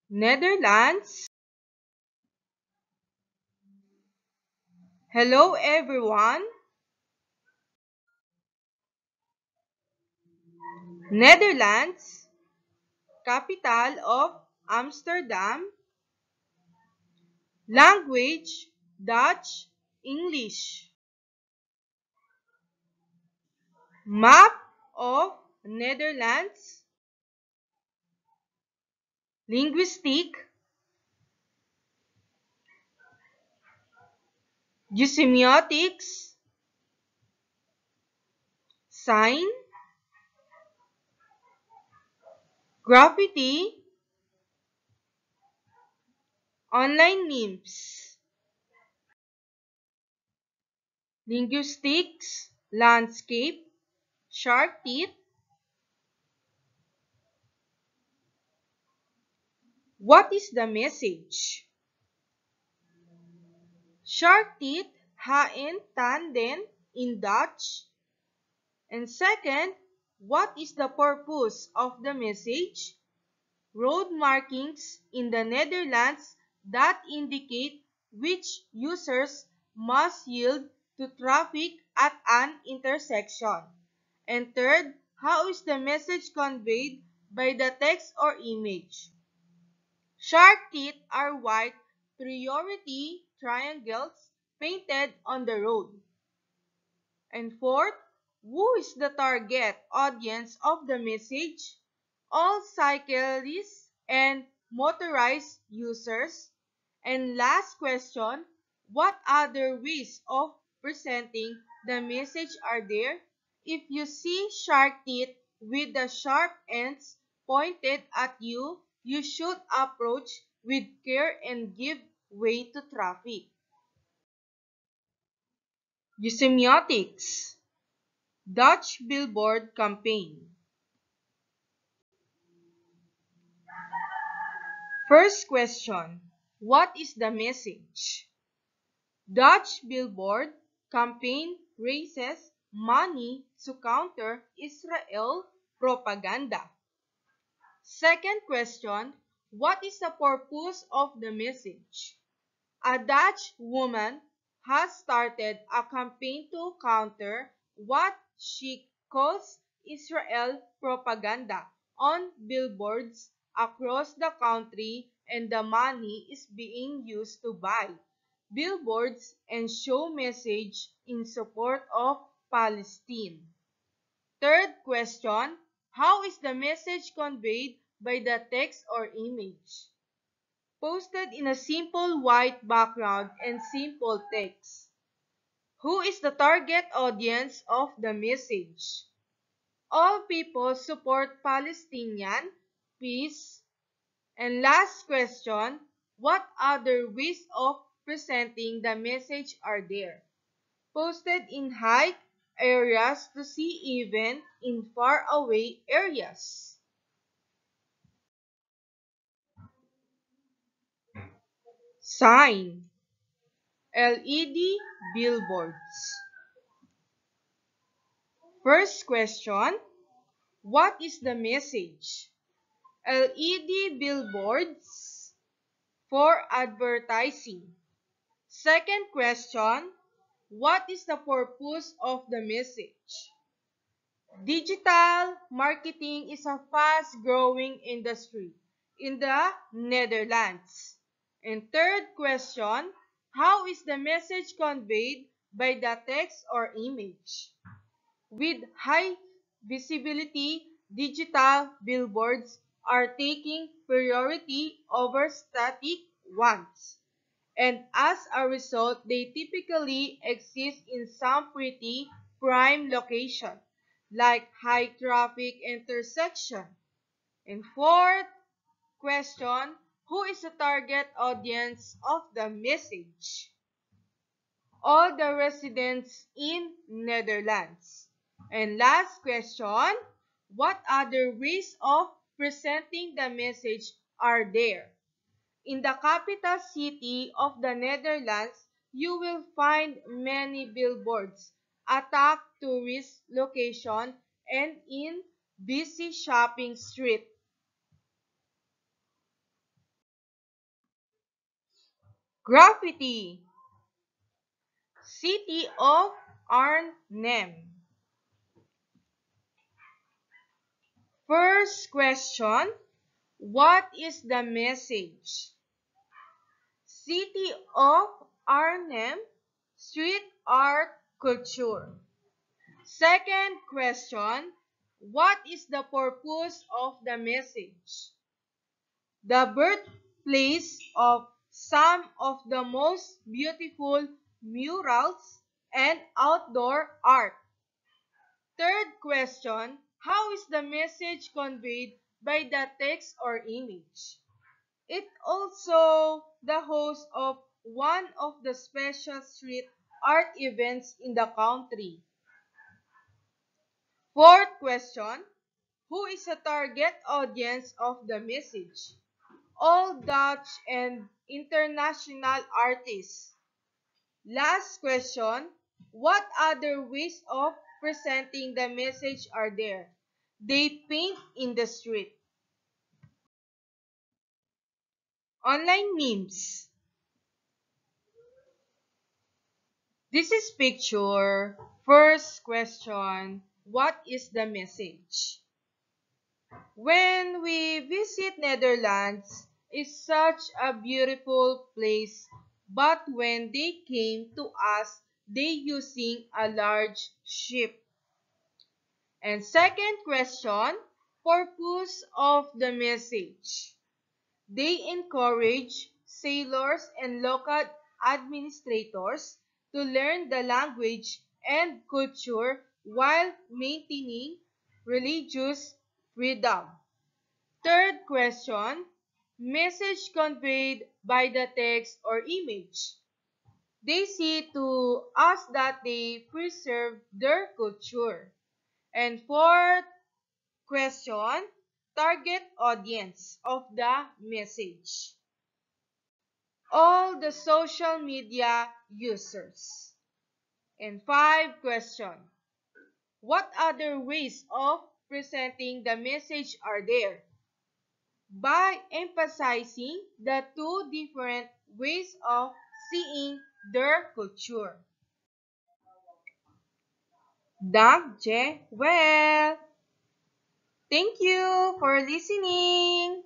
Netherlands. Hello everyone. Netherlands, capital of Amsterdam. Language, Dutch, English. Map of Netherlands. Linguistic, semiotics, sign, graffiti, online memes. Linguistics, landscape, shark teeth. What is the message? Shark teeth haen tanden in Dutch. And second, what is the purpose of the message? Road markings in the Netherlands that indicate which users must yield to traffic at an intersection. And third, how is the message conveyed by the text or image? Shark teeth are white priority triangles painted on the road. And fourth, who is the target audience of the message? All cyclists and motorized users. And last question, what other ways of presenting the message are there? If you see shark teeth with the sharp ends pointed at you, you should approach with care and give way to traffic. Semiotics. Dutch billboard campaign. First question, what is the message? Dutch billboard campaign raises money to counter Israel propaganda. Second question, what is the purpose of the message? A Dutch woman has started a campaign to counter what she calls Israel propaganda on billboards across the country, and the money is being used to buy billboards and show message in support of Palestine. Third question, how is the message conveyed by the text or image? Posted in a simple white background and simple text. Who is the target audience of the message? All people support Palestinian peace. And last question, what other ways of presenting the message are there? Posted in high areas to see even in faraway areas. Sign. LED billboards. First question, what is the message? LED billboards for advertising. Second question, what is the purpose of the message? Digital marketing is a fast-growing industry in the Netherlands. And third question, how is the message conveyed by the text or image? With high visibility, digital billboards are taking priority over static ones. And as a result, they typically exist in some pretty prime location, like high traffic intersection. And fourth question, who is the target audience of the message? All the residents in Netherlands. And last question, what other ways of presenting the message are there? In the capital city of the Netherlands, you will find many billboards, attack tourist location, and in busy shopping street. Graffiti. City of Arnhem. First question, what is the message? City of Arnhem, street art culture. Second question, what is the purpose of the message? The birthplace of some of the most beautiful murals and outdoor art. Third question, how is the message conveyed by the text or image? It also the host of one of the special street art events in the country. Fourth question, who is the target audience of the message? All Dutch and international artists. Last question, what other ways of presenting the message are there? They paint in the street. Online memes. This is picture. First question, what is the message? When we visit Netherlands, it's such a beautiful place, but when they came to us, they using a large ship. And second question, purpose of the message. They encourage sailors and local administrators to learn the language and culture while maintaining religious freedom. Third question, message conveyed by the text or image. They see to us that they preserve their culture. And fourth question, target audience of the message. All the social media users. And five question, what other ways of presenting the message are there? By emphasizing the two different ways of seeing their culture. Dank je wel. Thank you for listening.